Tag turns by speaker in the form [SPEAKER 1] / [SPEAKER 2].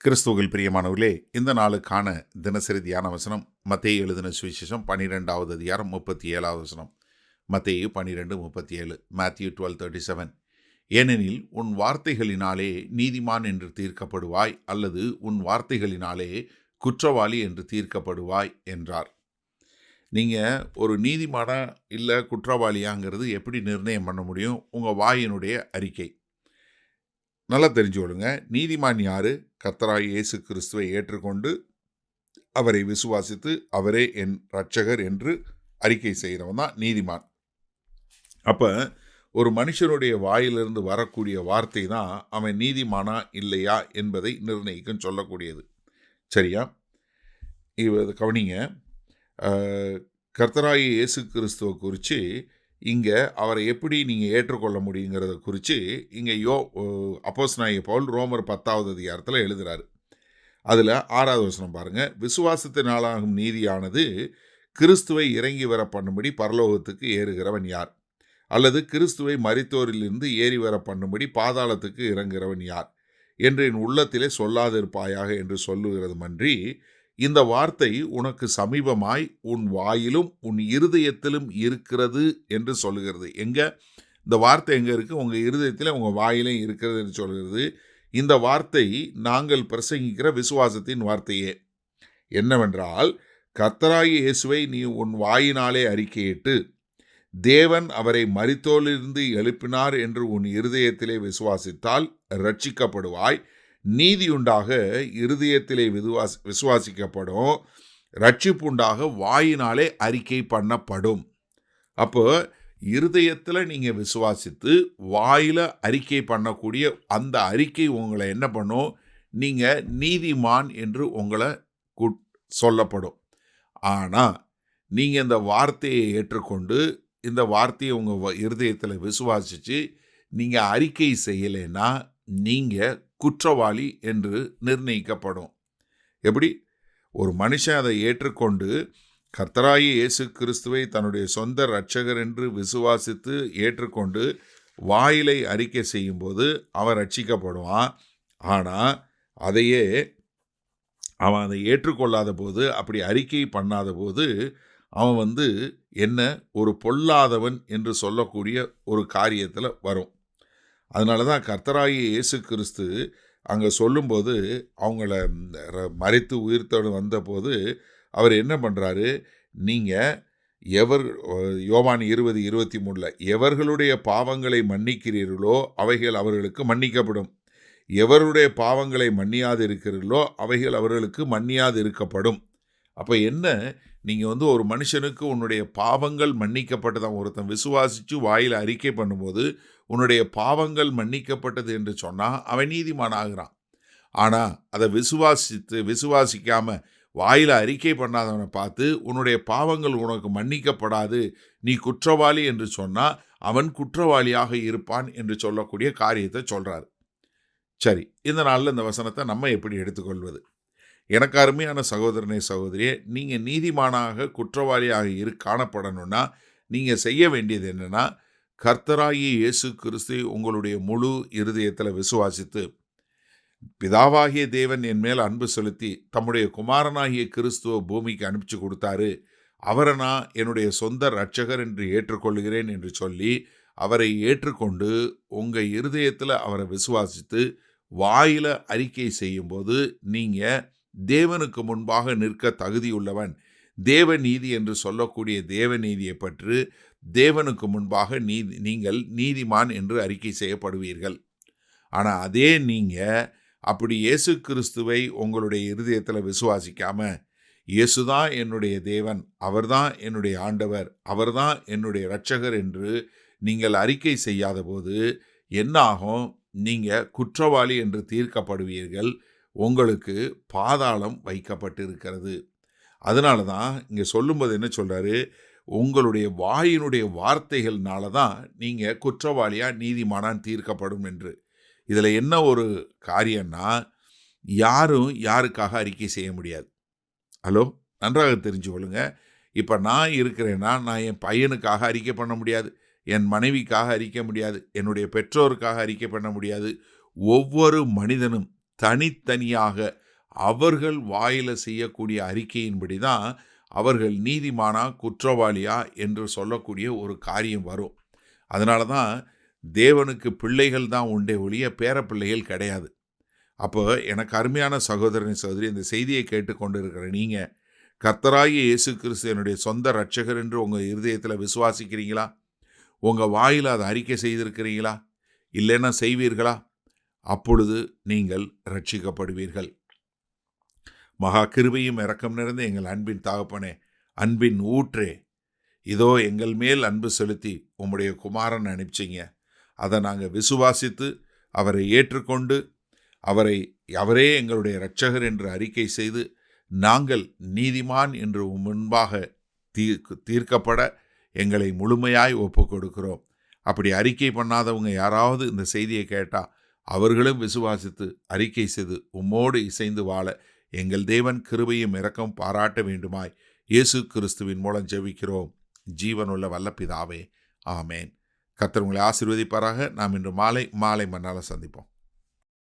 [SPEAKER 1] கிறிஸ்துவில் பிரியமானவர்களே, இந்த நாளுக்கான தினசரி தியான வசனம் மத்தேயு எழுதின சுவிசேஷம் 12வது அதிகாரம் 37வது வசனம். மத்தேயு 12:37, Matthew 12:37. ஏனெனில் உன் வார்த்தைகளினாலே நீதிமான் என்று தீர்க்கப்படுவாய், அல்லது உன் வார்த்தைகளினாலே குற்றவாளி என்று தீர்க்கப்படுவாய் என்றார். நீங்கள் ஒரு நீதிமானா இல்லை குற்றவாளியாங்கிறது எப்படி நிர்ணயம் பண்ண முடியும்? உங்கள் வாயினுடைய அறிக்கை. நல்லா தெரிஞ்சுக்கொள்ளுங்க. நீதிமான் யாரு? கர்த்தராகிய இயேசு கிறிஸ்துவை ஏற்றுக்கொண்டு அவரை விசுவாசித்து அவரே என் இரட்சகர் என்று அறிக்கை செய்கிறவன் தான் நீதிமான். அப்போ ஒரு மனுஷனுடைய வாயிலிருந்து வரக்கூடிய வார்த்தை தான் அவன் நீதிமானா இல்லையா என்பதை நிர்ணயிக்கும் சொல்லக்கூடியது. சரியா? இது கவனிங்க. கர்த்தராகிய இயேசு கிறிஸ்துவை குறித்து இங்கே அவரை எப்படி நீங்கள் ஏற்றுக்கொள்ள முடியுங்கிறத குறித்து இங்கே அப்போஸ்தலனாகிய பவுல் ரோமர் 10வது அதிகாரத்தில் எழுதுகிறாரு. அதில் 6வது வசனம் பாருங்கள். விசுவாசத்தினாலாகும் நீதியானது கிறிஸ்துவை இறங்கி வர பண்ணும்படி பரலோகத்துக்கு ஏறுகிறவன் யார்? அல்லது கிறிஸ்துவை மரித்தோரிலிருந்து ஏறி வர பண்ணும்படி பாதாளத்துக்கு இறங்குகிறவன் யார் என்று என் உள்ளத்திலே சொல்லாதிருப்பாயாக என்று சொல்லுகிறது மன்றி, இந்த வார்த்தை உனக்கு சமீபமாய் உன் வாயிலும் உன் இருதயத்திலும் இருக்கிறது என்று சொல்லுகிறது. எங்கே இந்த வார்த்தை எங்கே இருக்குது? உங்கள் இருதயத்தில் உங்கள் வாயிலும் இருக்கிறது என்று சொல்கிறது. இந்த வார்த்தை நாங்கள் பிரசங்கிக்கிற விசுவாசத்தின் வார்த்தையே. என்னவென்றால், கர்த்தராகிய இயேசுவை நீ உன் வாயினாலே அறிக்கையிட்டு தேவன் அவரை மரித்தோரிலிருந்து எழுப்பினார் என்று உன் இருதயத்திலே விசுவாசித்தால் இரட்சிக்கப்படுவாய். நீதியுண்டாக இருதயத்திலே விசுவாசிக்கப்படும், ரட்சிப்புண்டாக வாயினாலே அறிக்கை பண்ணப்படும். அப்போ இருதயத்தில் நீங்கள் விசுவாசித்து வாயில் அறிக்கை பண்ணக்கூடிய அந்த அறிக்கை உங்களை என்ன பண்ணும்? நீங்கள் நீதிமான் என்று உங்களை சொல்லப்படும். ஆனால் நீங்கள் இந்த வார்த்தையை ஏற்றுக்கொண்டு இந்த வார்த்தையை உங்கள் இருதயத்தில் விசுவாசித்து நீங்கள் அறிக்கை செய்யலைன்னா நீங்கள் குற்றவாளி என்று நிர்ணயிக்கப்படும். எப்படி? ஒரு மனுஷன் அதை ஏற்றுக்கொண்டு கர்த்தராகிய இயேசு கிறிஸ்துவை தன்னுடைய சொந்த இரட்சகர் என்று விசுவாசித்து ஏற்றுக்கொண்டு வாயிலை அறிக்கை செய்யும்போது அவன் ரட்சிக்கப்படுவான். ஆனால் அதையே அவன் அதை ஏற்றுக்கொள்ளாத போது, அப்படி அறிக்கை பண்ணாத போது அவன் என்ன ஒரு பொல்லாதவன் என்று சொல்லக்கூடிய ஒரு காரியத்தில் வரும். அதனால தான் கர்த்தராகிய இயேசு கிறிஸ்து அங்கே சொல்லும்போது அவங்கள மரித்து உயிர்த்தோடு வந்தபோது அவர் என்ன பண்ணுறாரு? நீங்கள் யோவான் 20:23 எவர்களுடைய பாவங்களை மன்னிக்கிறீர்களோ அவைகள் அவர்களுக்கு மன்னிக்கப்படும், எவருடைய பாவங்களை மன்னியாது இருக்கிறீர்களோ அவைகள் அவர்களுக்கு மன்னியாது இருக்கப்படும். அப்போ என்ன? நீங்கள் ஒரு மனுஷனுக்கு உன்னுடைய பாவங்கள் மன்னிக்கப்பட்டதான். ஒருத்தன் விசுவாசித்து வாயில் அறிக்கை பண்ணும்போது உன்னுடைய பாவங்கள் மன்னிக்கப்பட்டது என்று சொன்னால் அவன் நீதிமான் ஆகிறான். ஆனால் அதை விசுவாசிக்காமல் வாயில் அறிக்கை பண்ணாதவனை பார்த்து உன்னுடைய பாவங்கள் உனக்கு மன்னிக்கப்படாது, நீ குற்றவாளி என்று சொன்னால் அவன் குற்றவாளியாக இருப்பான் என்று சொல்லக்கூடிய காரியத்தை சொல்கிறார். சரி, இந்த நாளில் இந்த வசனத்தை நம்ம எப்படி எடுத்துக்கொள்வது? எனக்கு அருமையான சகோதரனே சகோதரியே, நீங்கள் நீதிமானாக குற்றவாளியாக காணப்படணும்னா நீங்கள் செய்ய வேண்டியது என்னென்னா, கர்த்தராகிய இயேசு கிறிஸ்து உங்களுடைய முழு இருதயத்தில் விசுவாசித்து, பிதாவாகிய தேவன் என் மேல் அன்பு செலுத்தி தம்முடைய குமாரனாகிய கிறிஸ்துவ பூமிக்கு அனுப்பிச்சு கொடுத்தாரு, அவரை நான் என்னுடைய சொந்த இரட்சகர் என்று ஏற்றுக்கொள்கிறேன் என்று சொல்லி அவரை ஏற்றுக்கொண்டு உங்கள் இருதயத்தில் அவரை விசுவாசித்து வாயில அறிக்கை செய்யும்போது நீங்கள் தேவனுக்கு முன்பாக நிற்க தகுதியுள்ளவன். தேவநீதி என்று சொல்லக்கூடிய தேவநீதியை பற்றி தேவனுக்கு முன்பாக நீங்கள் நீதிமான் என்று அறிக்கை செய்யப்படுவீர்கள். ஆனால் அதே நீங்கள் அப்படி இயேசு கிறிஸ்துவை உங்களுடைய இருதயத்தில் விசுவாசிக்காம, இயேசுதான் என்னுடைய தேவன், அவர்தான் என்னுடைய ஆண்டவர், அவர்தான் என்னுடைய இரட்சகர் என்று நீங்கள் அறிக்கை செய்யாத போது என்ன ஆகும்? நீங்கள் குற்றவாளி என்று தீர்க்கப்படுவீர்கள். உங்களுக்கு பாதாளம் வைக்கப்பட்டிருக்கிறது. அதனால தான் இங்கே சொல்லும்போது என்ன சொல்கிறாரு? உங்களுடைய வாயினுடைய வார்த்தைகள்னால தான் நீங்கள் குற்றவாளியாக நீதிமானான் தீர்க்கப்படும் என்று. இதில் என்ன ஒரு காரியம்னா, யாரும் யாருக்காக அறிக்கை செய்ய முடியாது. ஹலோ, நன்றாக தெரிஞ்சு கொள்ளுங்க. இப்போ நான் இருக்கிறேன்னா நான் என் பையனுக்காக அறிக்கை பண்ண முடியாது, என் மனைவிக்காக அறிக்கை முடியாது, என்னுடைய பெற்றோருக்காக அறிக்கை பண்ண முடியாது. ஒவ்வொரு மனிதனும் தனித்தனியாக அவர்கள் வாயில செய்யக்கூடிய அறிக்கையின்படி தான் அவர்கள் நீதிமானா குற்றவாளியா என்று சொல்லக்கூடிய ஒரு காரியம் வரும். அதனால தான் தேவனுக்கு பிள்ளைகள் தான் உண்டே ஒழிய பேர பிள்ளைகள் கிடையாது. அப்போ எனக்கு அருமையான சகோதரன் சகோதரி, இந்த செய்தியை கேட்டுக்கொண்டு இருக்கிற நீங்கள் கர்த்தராகிய இயேசு கிறிஸ்து என்னுடைய சொந்த இரட்சகர் என்று உங்கள் இருதயத்தில் விசுவாசிக்கிறீங்களா? உங்கள் வாயில் அதை அறிக்கை செய்திருக்கிறீங்களா? இல்லைன்னா செய்வீர்களா? அப்பொழுது நீங்கள் ரட்சிக்கப்படுவீர்கள். மகா கிருபையும் இரக்கம் நிறைந்த எங்கள் அன்பின் தகப்பனே, அன்பின் ஊற்றே, இதோ எங்கள் மேல் அன்பு செலுத்தி உம்முடைய குமாரன் அனுப்பிச்சிங்க. அதை நாங்கள் விசுவாசித்து அவரை ஏற்றுக்கொண்டு அவரே எங்களுடைய இரட்சகர் என்று அறிக்கை செய்து நாங்கள் நீதிமான் என்று முன்பாக தீர்க்கப்பட எங்களை முழுமையாய் ஒப்பு கொடுக்கிறோம். அப்படி அறிக்கை பண்ணாதவங்க யாராவது இந்த செய்தியை கேட்டால் அவர்களும் விசுவாசித்து அறிக்கை செய்து உம்மோடு இசைந்து வாழ எங்கள் தேவன் கிருபையும் இரக்கம் பாராட்ட வேண்டுமாய் இயேசு கிறிஸ்துவின் மூலம் ஜெபிக்கிறோம் ஜீவனுள்ள வல்ல பிதாவே, ஆமேன். கர்த்தர் உங்களை ஆசீர்வதிப்பாராக. நாம் இன்று மாலை மன்னால சந்திப்போம்.